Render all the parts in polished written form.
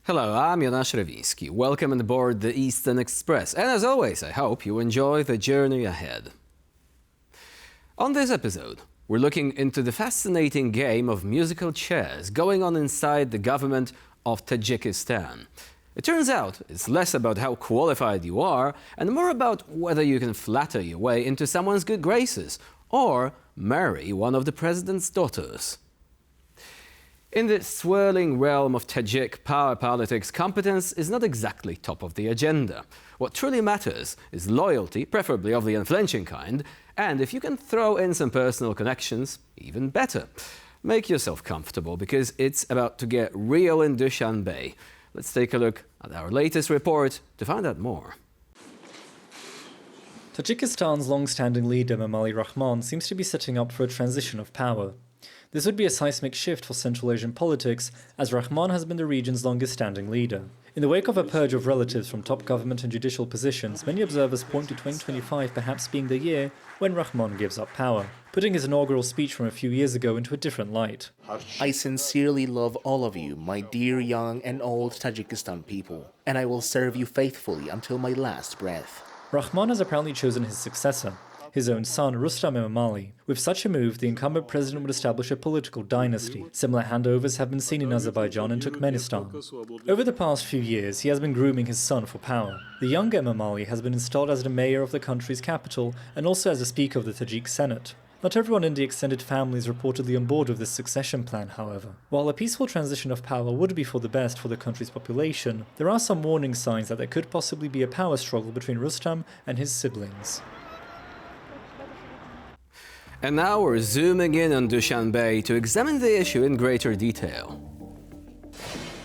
Hello, I'm Jonasz Rewiński. Welcome on board the Eastern Express. And as always, I hope you enjoy the journey ahead. On this episode, we're looking into the fascinating game of musical chairs going on inside the government of Tajikistan. It turns out it's less about how qualified you are and more about whether you can flatter your way into someone's good graces or marry one of the president's daughters. In the swirling realm of Tajik power politics, competence is not exactly top of the agenda. What truly matters is loyalty, preferably of the unflinching kind, and if you can throw in some personal connections, even better. Make yourself comfortable, because it's about to get real in Dushanbe. Let's take a look at our latest report to find out more. Tajikistan's long-standing leader General Rahmon seems to be setting up for a transition of power. This would be a seismic shift for Central Asian politics, as Rahmon has been the region's longest-standing leader. In the wake of a purge of relatives from top government and judicial positions, many observers point to 2025 perhaps being the year when Rahmon gives up power, putting his inaugural speech from a few years ago into a different light. I sincerely love all of you, my dear young and old Tajikistan people, and I will serve you faithfully until my last breath. Rahmon has apparently chosen his successor, his own son, Rustam. With such a move, the incumbent president would establish a political dynasty. Similar handovers have been seen in Azerbaijan and Turkmenistan. Over the past few years, he has been grooming his son for power. The younger Emomali has been installed as the mayor of the country's capital and also as the speaker of the Tajik Senate. Not everyone in the extended family is reportedly on board with this succession plan, however. While a peaceful transition of power would be for the best for the country's population, there are some warning signs that there could possibly be a power struggle between Rustam and his siblings. And now we're zooming in on Dushanbe to examine the issue in greater detail.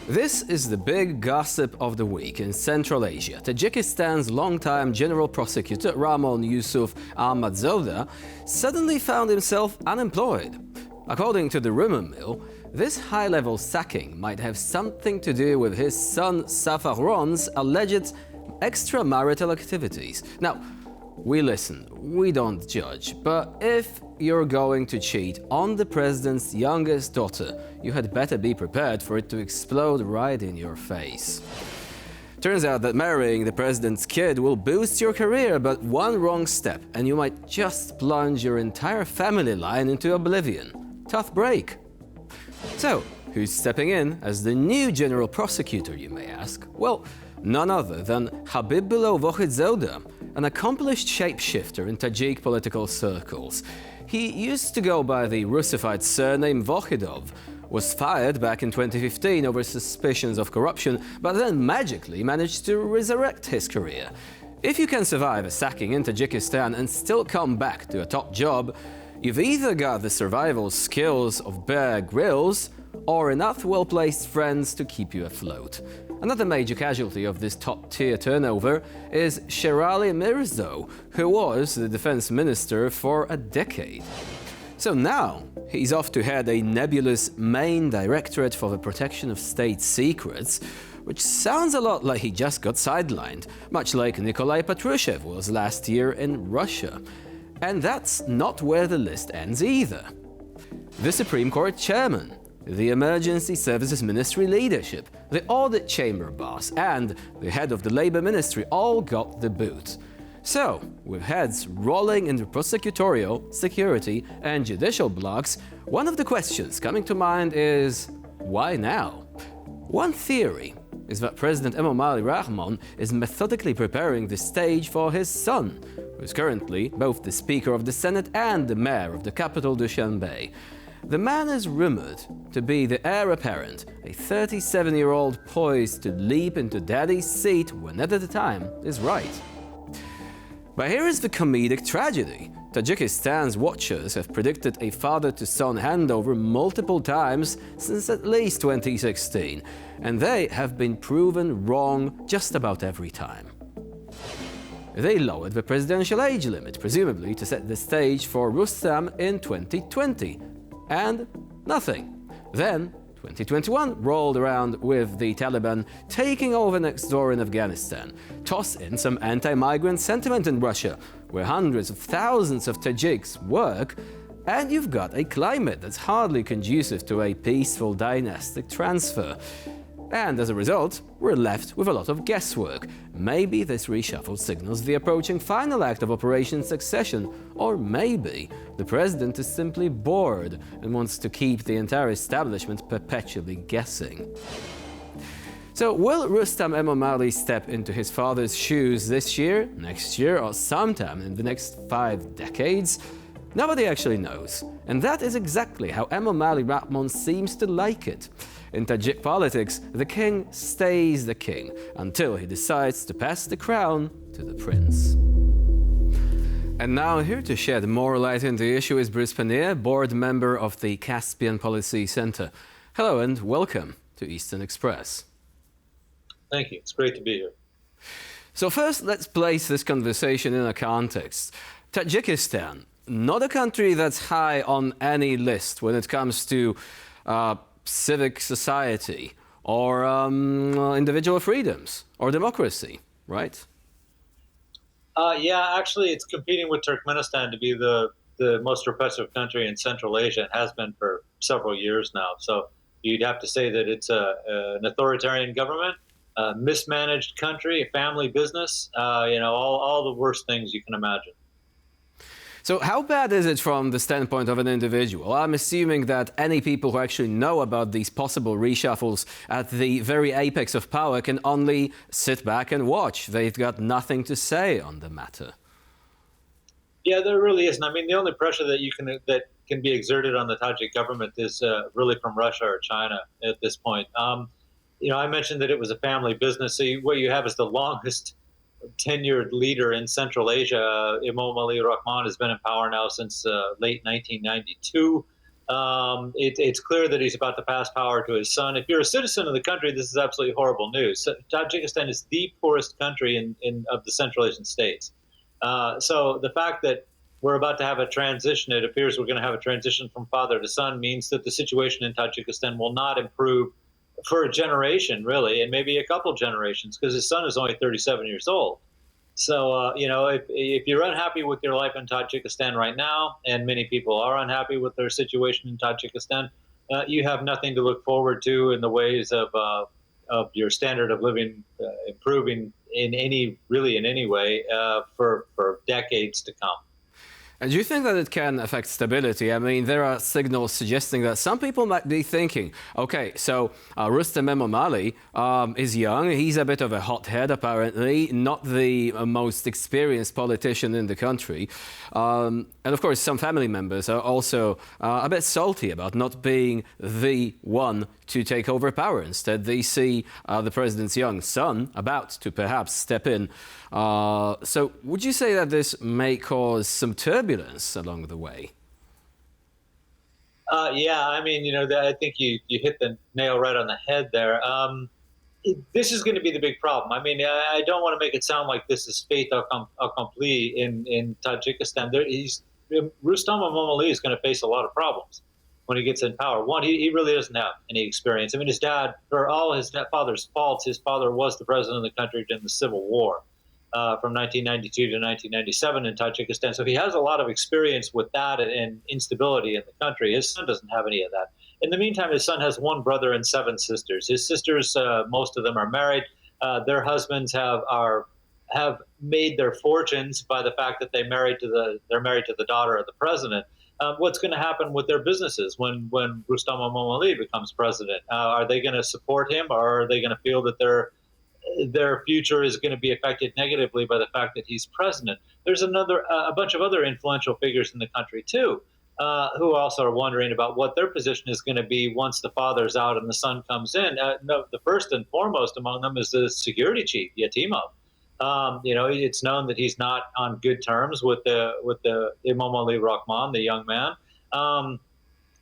This is the big gossip of the week in Central Asia. Tajikistan's longtime General Prosecutor Rahmon Yusuf Ahmadzoda suddenly found himself unemployed. According to the rumor mill, this high-level sacking might have something to do with his son Safaron's alleged extramarital activities. Now, we listen, we don't judge, but if you're going to cheat on the president's youngest daughter, you had better be prepared for it to explode right in your face. Turns out that marrying the president's kid will boost your career, but one wrong step and you might just plunge your entire family line into oblivion. Tough break. So, who's stepping in as the new General Prosecutor, you may ask? Well, none other than Habibullah Vohidzoda, an accomplished shapeshifter in Tajik political circles. He used to go by the Russified surname Vohidov, was fired back in 2015 over suspicions of corruption, but then magically managed to resurrect his career. If you can survive a sacking in Tajikistan and still come back to a top job, you've either got the survival skills of Bear Grylls or enough well-placed friends to keep you afloat. Another major casualty of this top-tier turnover is Sherali Mirzo, who was the defense minister for a decade. So now, he's off to head a nebulous main directorate for the protection of state secrets, which sounds a lot like he just got sidelined, much like Nikolai Patrushev was last year in Russia. And that's not where the list ends either. The Supreme Court chairman, the Emergency Services Ministry leadership, the Audit Chamber boss, and the head of the Labour Ministry all got the boot. So, with heads rolling in the prosecutorial, security, and judicial blocks, one of the questions coming to mind is, why now? One theory is that President Emomali Rahmon is methodically preparing the stage for his son, who is currently both the Speaker of the Senate and the Mayor of the capital Dushanbe. The man is rumored to be the heir apparent, a 37-year-old poised to leap into daddy's seat whenever the time is right. But here is the comedic tragedy. Tajikistan's watchers have predicted a father-to-son handover multiple times since at least 2016, and they have been proven wrong just about every time. They lowered the presidential age limit, presumably to set the stage for Rustam in 2020. And nothing. Then 2021 rolled around with the Taliban taking over next door in Afghanistan. Toss in some anti-migrant sentiment in Russia, where hundreds of thousands of Tajiks work, and you've got a climate that's hardly conducive to a peaceful dynastic transfer. And as a result, we're left with a lot of guesswork. Maybe this reshuffle signals the approaching final act of Operation Succession, or maybe the president is simply bored and wants to keep the entire establishment perpetually guessing. So will Rustam Emomali step into his father's shoes this year, next year, or sometime in the next 5 decades? Nobody actually knows. And that is exactly how Emomali Rahmon seems to like it. In Tajik politics, the king stays the king until he decides to pass the crown to the prince. And now here to shed more light on the issue is Bruce Pannier, board member of the Caspian Policy Center. Hello and welcome to Eastern Express. Thank you. It's great to be here. So first, let's place this conversation in a context. Tajikistan, not a country that's high on any list when it comes to civic society or individual freedoms or democracy, right? Yeah, actually, it's competing with Turkmenistan to be the most repressive country in Central Asia. It has been for several years now. So you'd have to say that it's an authoritarian government, a mismanaged country, a family business, all the worst things you can imagine. So how bad is it from the standpoint of an individual? I'm assuming that any people who actually know about these possible reshuffles at the very apex of power can only sit back and watch. They've got nothing to say on the matter. Yeah, there really isn't. I mean, the only pressure that can be exerted on the Tajik government is really from Russia or China at this point. I mentioned that it was a family business. So what you have is the longest tenured leader in Central Asia. Emomali Rahmon has been in power now since late 1992. It's clear that he's about to pass power to his son. If you're a citizen of the country, this is absolutely horrible news. So Tajikistan is the poorest country of the Central Asian states. So the fact that we're about to have a transition, it appears we're going to have a transition from father to son, means that the situation in Tajikistan will not improve for a generation, really, and maybe a couple generations, because his son is only 37 years old. So, if you're unhappy with your life in Tajikistan right now, and many people are unhappy with their situation in Tajikistan, you have nothing to look forward to in the ways of your standard of living improving in any way for decades to come. And do you think that it can affect stability? I mean, there are signals suggesting that some people might be thinking, okay, so Rustam Emomali is young, he's a bit of a hothead apparently, not the most experienced politician in the country. And of course, some family members are also a bit salty about not being the one to take over power. Instead, they see the president's young son about to perhaps step in. So would you say that this may cause some turbulence along the way? Yeah, I mean, I think you hit the nail right on the head there. This is going to be the big problem. I mean, I don't want to make it sound like this is fait accompli in Tajikistan. Rustam Emomali is going to face a lot of problems when he gets in power. One, he really doesn't have any experience. I mean, his dad, for all his father's faults, his father was the president of the country during the Civil War. From 1992 to 1997 in Tajikistan. So he has a lot of experience with that and instability in the country. His son doesn't have any of that. In the meantime, his son has one brother and 7 sisters. His sisters, most of them are married. Their husbands have made their fortunes by the fact that they're married to the daughter of the president. What's going to happen with their businesses when Rustam Emomali becomes president? Are they going to support him, or are they going to feel that their future is going to be affected negatively by the fact that he's president? There's a bunch of other influential figures in the country too, who also are wondering about what their position is going to be once the father's out and the son comes in. The first and foremost among them is the security chief, Yatimov. It's known that he's not on good terms with the Emomali Rahmon, the young man.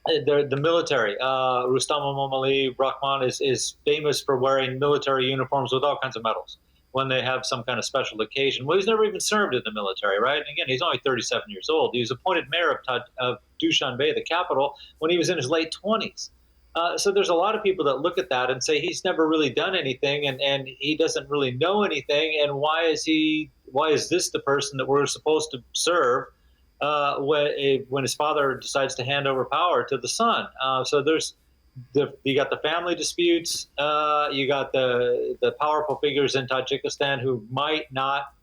The military. Rustam Emomali Rahmon is famous for wearing military uniforms with all kinds of medals when they have some kind of special occasion. Well, he's never even served in the military, right? And again, he's only 37 years old. He was appointed mayor of Dushanbe, the capital, when he was in his late 20s. So there's a lot of people that look at that and say he's never really done anything, and he doesn't really know anything. And why is this the person that we're supposed to serve when his father decides to hand over power to the son? So you got the family disputes. You got the powerful figures in Tajikistan who might not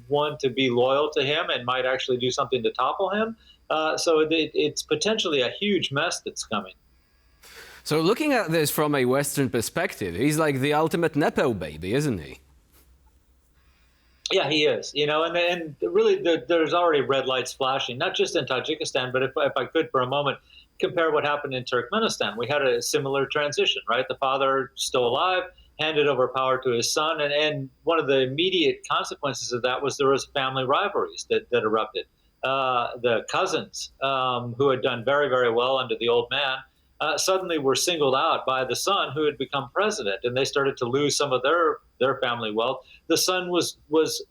want to be loyal to him and might actually do something to topple him. So it's potentially a huge mess that's coming. So looking at this from a Western perspective, he's like the ultimate Nepo baby, isn't he? Yeah, he is. And really, there's already red lights flashing, not just in Tajikistan, but if I could for a moment compare what happened in Turkmenistan. We had a similar transition, right? The father still alive, handed over power to his son, and one of the immediate consequences of that was there was family rivalries that erupted. The cousins, who had done very, very well under the old man, suddenly were singled out by the son who had become president, and they started to lose some of their family wealth. The son was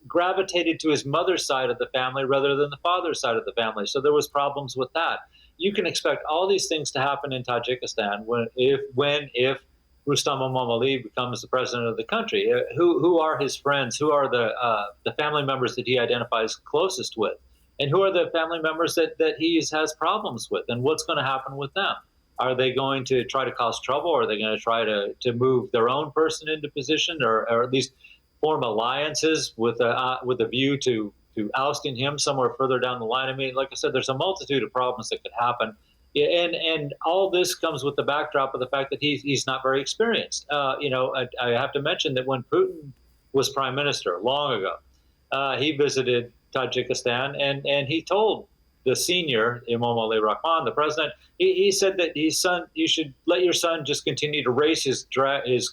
gravitated to his mother's side of the family rather than the father's side of the family. So there was problems with that. You can expect all these things to happen in Tajikistan if Rustam Emomali becomes the president of the country. Who are his friends? Who are the family members that he identifies closest with? And who are the family members that he has problems with? And what's going to happen with them? Are they going to try to cause trouble? Or are they going to try to move their own person into position, or at least form alliances with a view to ousting him somewhere further down the line? I mean, like I said, there's a multitude of problems that could happen. Yeah, and all this comes with the backdrop of the fact that he's not very experienced. I have to mention that when Putin was prime minister long ago, he visited Tajikistan, and he told the senior Emomali Rahmon, the president, he said that you should let your son just continue to race his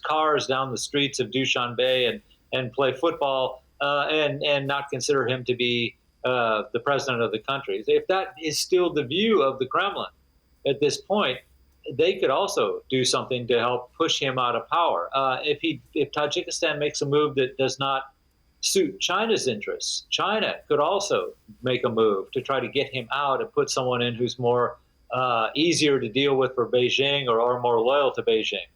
cars down the streets of Dushanbe and play football, and not consider him to be the president of the country. If that is still the view of the Kremlin at this point, they could also do something to help push him out of power. If Tajikistan makes a move that does not suit China's interests, China could also make a move to try to get him out and put someone in who's more easier to deal with for Beijing, or more loyal to Beijing.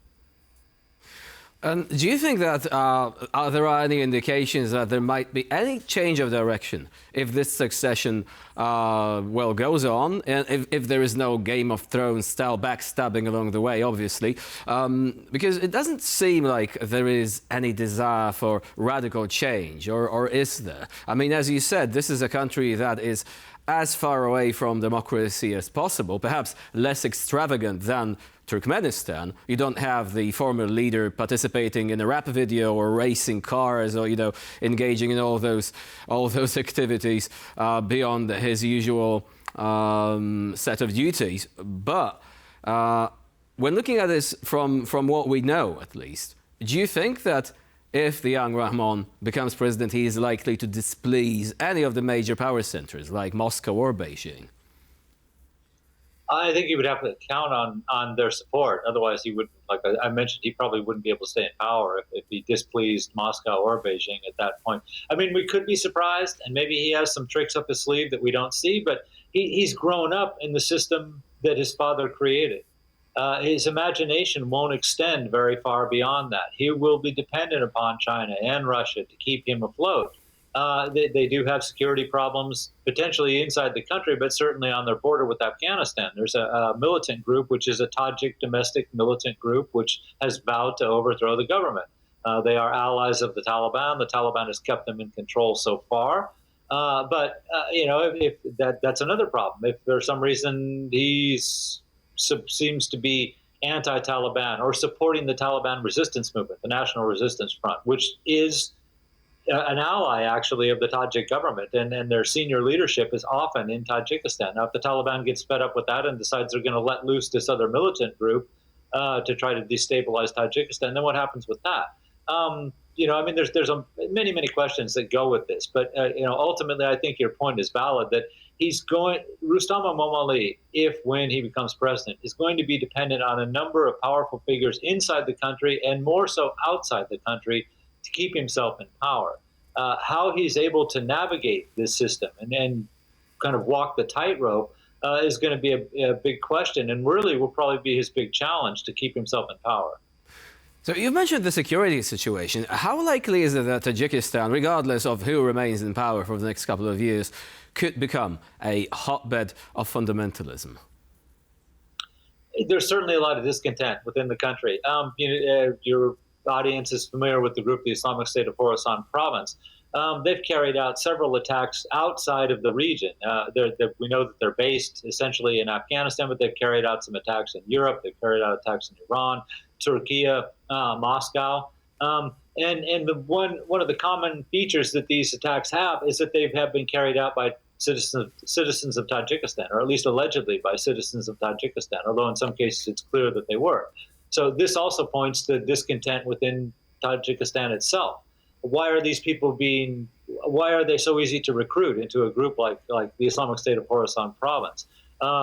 And do you think that there are any indications that there might be any change of direction if this succession goes on, and if there is no Game of Thrones style backstabbing along the way, obviously, because it doesn't seem like there is any desire for radical change, or is there? I mean, as you said, this is a country that is as far away from democracy as possible, perhaps less extravagant than Turkmenistan. You don't have the former leader participating in a rap video or racing cars, or engaging in all those activities beyond his usual set of duties. But when looking at this from what we know, at least, do you think that if the young Rahmon becomes president, he is likely to displease any of the major power centers like Moscow or Beijing? I think he would have to count on their support. Otherwise, he would, like I mentioned, he probably wouldn't be able to stay in power if he displeased Moscow or Beijing at that point. I mean, we could be surprised, and maybe he has some tricks up his sleeve that we don't see, but he's grown up in the system that his father created. His imagination won't extend very far beyond that. He will be dependent upon China and Russia to keep him afloat. They do have security problems, potentially inside the country, but certainly on their border with Afghanistan. There's a militant group, which is a Tajik domestic militant group, which has vowed to overthrow the government. They are allies of the Taliban. The Taliban has kept them in control so far. If that's another problem. If for some reason he seems to be anti-Taliban or supporting the Taliban resistance movement, the National Resistance Front, which is an ally, actually, of the Tajik government, and their senior leadership is often in Tajikistan. Now, if the Taliban gets fed up with that and decides they're going to let loose this other militant group to try to destabilize Tajikistan, then what happens with that? There's many questions that go with this, but ultimately, I think your point is valid that Rustam Emomali, when he becomes president, is going to be dependent on a number of powerful figures inside the country and more so outside the country to keep himself in power. How he's able to navigate this system and kind of walk the tightrope is going to be a big question, and really will probably be his big challenge to keep himself in power. So you mentioned the security situation. How likely is it that Tajikistan, regardless of who remains in power for the next couple of years, could become a hotbed of fundamentalism? There's certainly a lot of discontent within the country. Your audience is familiar with the group, the Islamic State of Khorasan Province. They've carried out several attacks outside of the region. We know that they're based essentially in Afghanistan, but they've carried out some attacks in Europe. They've carried out attacks in Iran, Turkey, Moscow. And one of the common features that these attacks have is that they have been carried out by citizens of Tajikistan, or at least allegedly by citizens of Tajikistan, although in some cases it's clear that they were. So this also points to discontent within Tajikistan itself. Why are they so easy to recruit into a group like the Islamic State of Khorasan Province?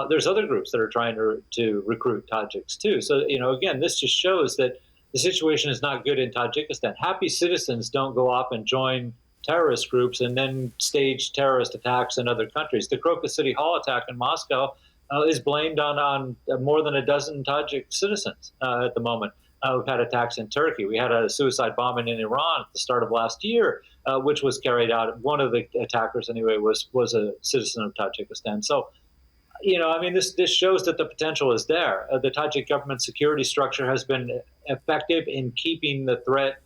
There's other groups that are trying to recruit Tajiks too. So, again, this just shows that the situation is not good in Tajikistan. Happy citizens don't go off and join terrorist groups and then stage terrorist attacks in other countries. The Crocus City Hall attack in Moscow is blamed on more than a dozen Tajik citizens at the moment. We've had attacks in Turkey. We had a suicide bombing in Iran at the start of last year, which was carried out. One of the attackers, anyway, was a citizen of Tajikistan. So, this shows that the potential is there. The Tajik government security structure has been effective in keeping the threat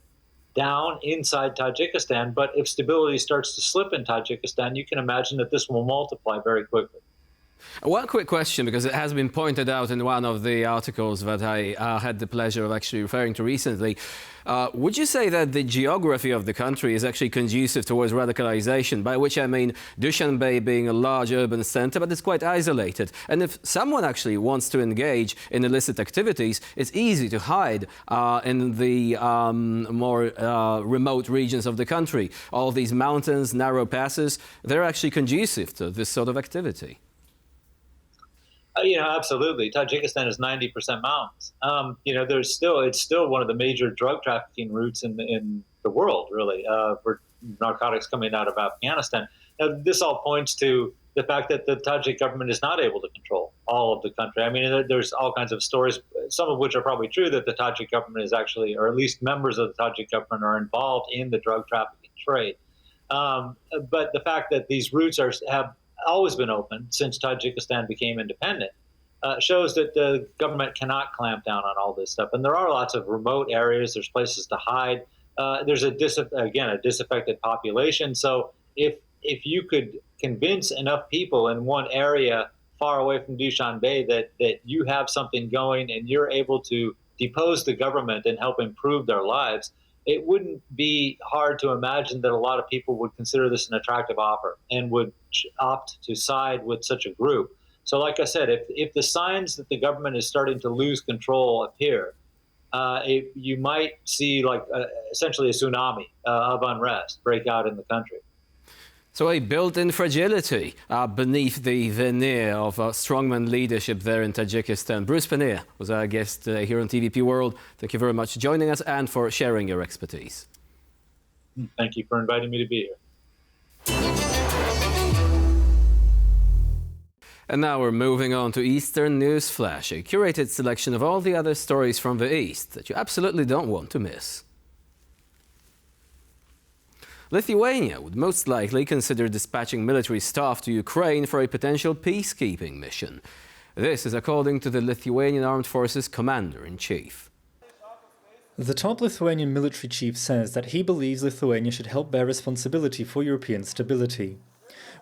down inside Tajikistan. But if stability starts to slip in Tajikistan, you can imagine that this will multiply very quickly. One quick question, because it has been pointed out in one of the articles that I had the pleasure of actually referring to recently. Would you say that the geography of the country is actually conducive towards radicalization, by which I mean Dushanbe being a large urban center, but it's quite isolated? And if someone actually wants to engage in illicit activities, it's easy to hide in the more remote regions of the country. All these mountains, narrow passes, they're actually conducive to this sort of activity. Absolutely. Tajikistan is 90% mountains. It's still one of the major drug trafficking routes in the world, really, for narcotics coming out of Afghanistan. Now, this all points to the fact that the Tajik government is not able to control all of the country. I mean, there's all kinds of stories, some of which are probably true, that the Tajik government is actually, or at least members of the Tajik government are involved in the drug trafficking trade. But the fact that these routes have always been open since Tajikistan became independent shows that the government cannot clamp down on all this stuff. And there are lots of remote areas. There's places to hide. There's a disaffected population. So if you could convince enough people in one area far away from Dushanbe that you have something going and you're able to depose the government and help improve their lives, it wouldn't be hard to imagine that a lot of people would consider this an attractive offer and would opt to side with such a group. So like I said, if the signs that the government is starting to lose control appear, you might see essentially a tsunami of unrest break out in the country. So a built-in fragility beneath the veneer of strongman leadership there in Tajikistan. Bruce Pannier was our guest here on TVP World. Thank you very much for joining us and for sharing your expertise. Thank you for inviting me to be here. And now we're moving on to Eastern News Flash, a curated selection of all the other stories from the East that you absolutely don't want to miss. Lithuania would most likely consider dispatching military staff to Ukraine for a potential peacekeeping mission. This is according to the Lithuanian Armed Forces Commander-in-Chief. The top Lithuanian military chief says that he believes Lithuania should help bear responsibility for European stability.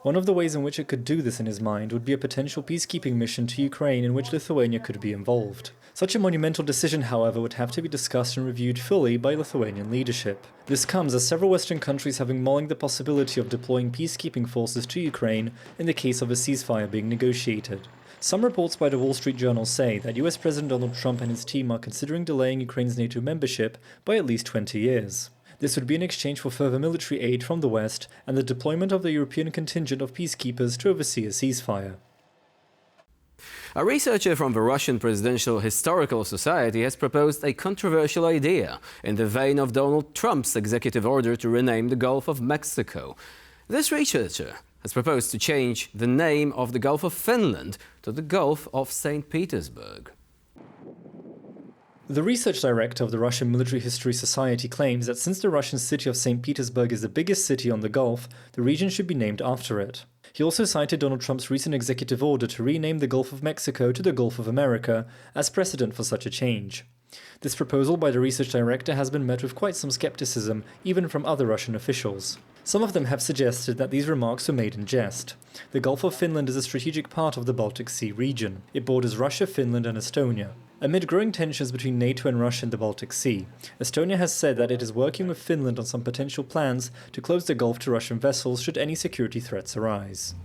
One of the ways in which it could do this in his mind would be a potential peacekeeping mission to Ukraine in which Lithuania could be involved. Such a monumental decision, however, would have to be discussed and reviewed fully by Lithuanian leadership. This comes as several Western countries have been mulling the possibility of deploying peacekeeping forces to Ukraine in the case of a ceasefire being negotiated. Some reports by the Wall Street Journal say that US President Donald Trump and his team are considering delaying Ukraine's NATO membership by at least 20 years. This would be in exchange for further military aid from the West and the deployment of the European contingent of peacekeepers to oversee a ceasefire. A researcher from the Russian Presidential Historical Society has proposed a controversial idea in the vein of Donald Trump's executive order to rename the Gulf of Mexico. This researcher has proposed to change the name of the Gulf of Finland to the Gulf of St. Petersburg. The research director of the Russian Military History Society claims that since the Russian city of St. Petersburg is the biggest city on the Gulf, the region should be named after it. He also cited Donald Trump's recent executive order to rename the Gulf of Mexico to the Gulf of America as precedent for such a change. This proposal by the research director has been met with quite some skepticism, even from other Russian officials. Some of them have suggested that these remarks were made in jest. The Gulf of Finland is a strategic part of the Baltic Sea region. It borders Russia, Finland and Estonia. Amid growing tensions between NATO and Russia in the Baltic Sea, Estonia has said that it is working with Finland on some potential plans to close the Gulf to Russian vessels should any security threats arise.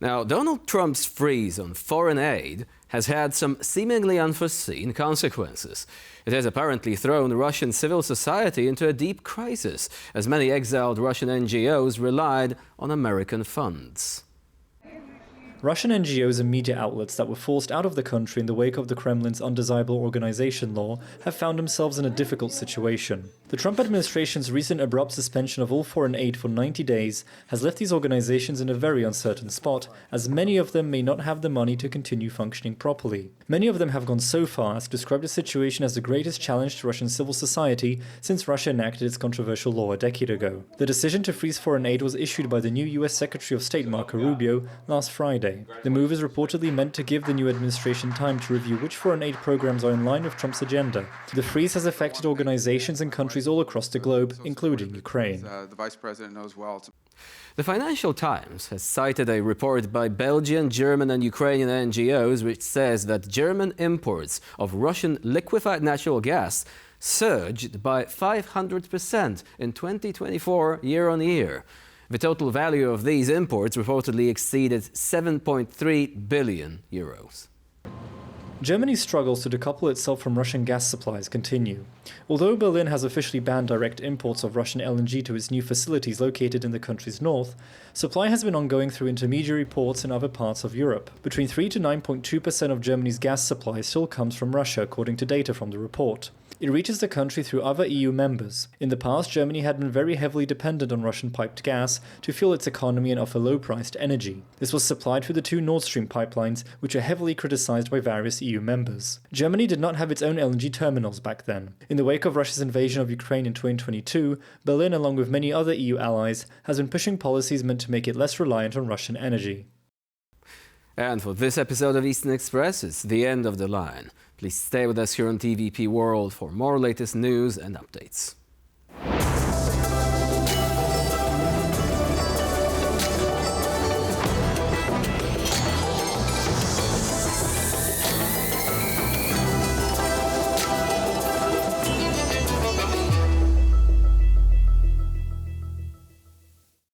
Now, Donald Trump's freeze on foreign aid has had some seemingly unforeseen consequences. It has apparently thrown Russian civil society into a deep crisis, as many exiled Russian NGOs relied on American funds. Russian NGOs and media outlets that were forced out of the country in the wake of the Kremlin's undesirable organization law have found themselves in a difficult situation. The Trump administration's recent abrupt suspension of all foreign aid for 90 days has left these organizations in a very uncertain spot, as many of them may not have the money to continue functioning properly. Many of them have gone so far as to describe the situation as the greatest challenge to Russian civil society since Russia enacted its controversial law a decade ago. The decision to freeze foreign aid was issued by the new US Secretary of State Marco Rubio last Friday. The move is reportedly meant to give the new administration time to review which foreign aid programs are in line with Trump's agenda. The freeze has affected organizations and countries all across the globe, including Ukraine. The Vice President knows well. The Financial Times has cited a report by Belgian, German and Ukrainian NGOs which says that German imports of Russian liquefied natural gas surged by 500% in 2024 year-on-year. The total value of these imports reportedly exceeded 7.3 billion euros. Germany's struggles to decouple itself from Russian gas supplies continue. Although Berlin has officially banned direct imports of Russian LNG to its new facilities located in the country's north, supply has been ongoing through intermediary ports in other parts of Europe. Between 3 to 9.2% of Germany's gas supply still comes from Russia, according to data from the report. It reaches the country through other EU members. In the past, Germany had been very heavily dependent on Russian piped gas to fuel its economy and offer low-priced energy. This was supplied through the two Nord Stream pipelines, which are heavily criticized by various EU members. Germany did not have its own LNG terminals back then. In the wake of Russia's invasion of Ukraine in 2022, Berlin, along with many other EU allies, has been pushing policies meant to make it less reliant on Russian energy. And for this episode of Eastern Express, it's the end of the line. Please stay with us here on TVP World for more latest news and updates.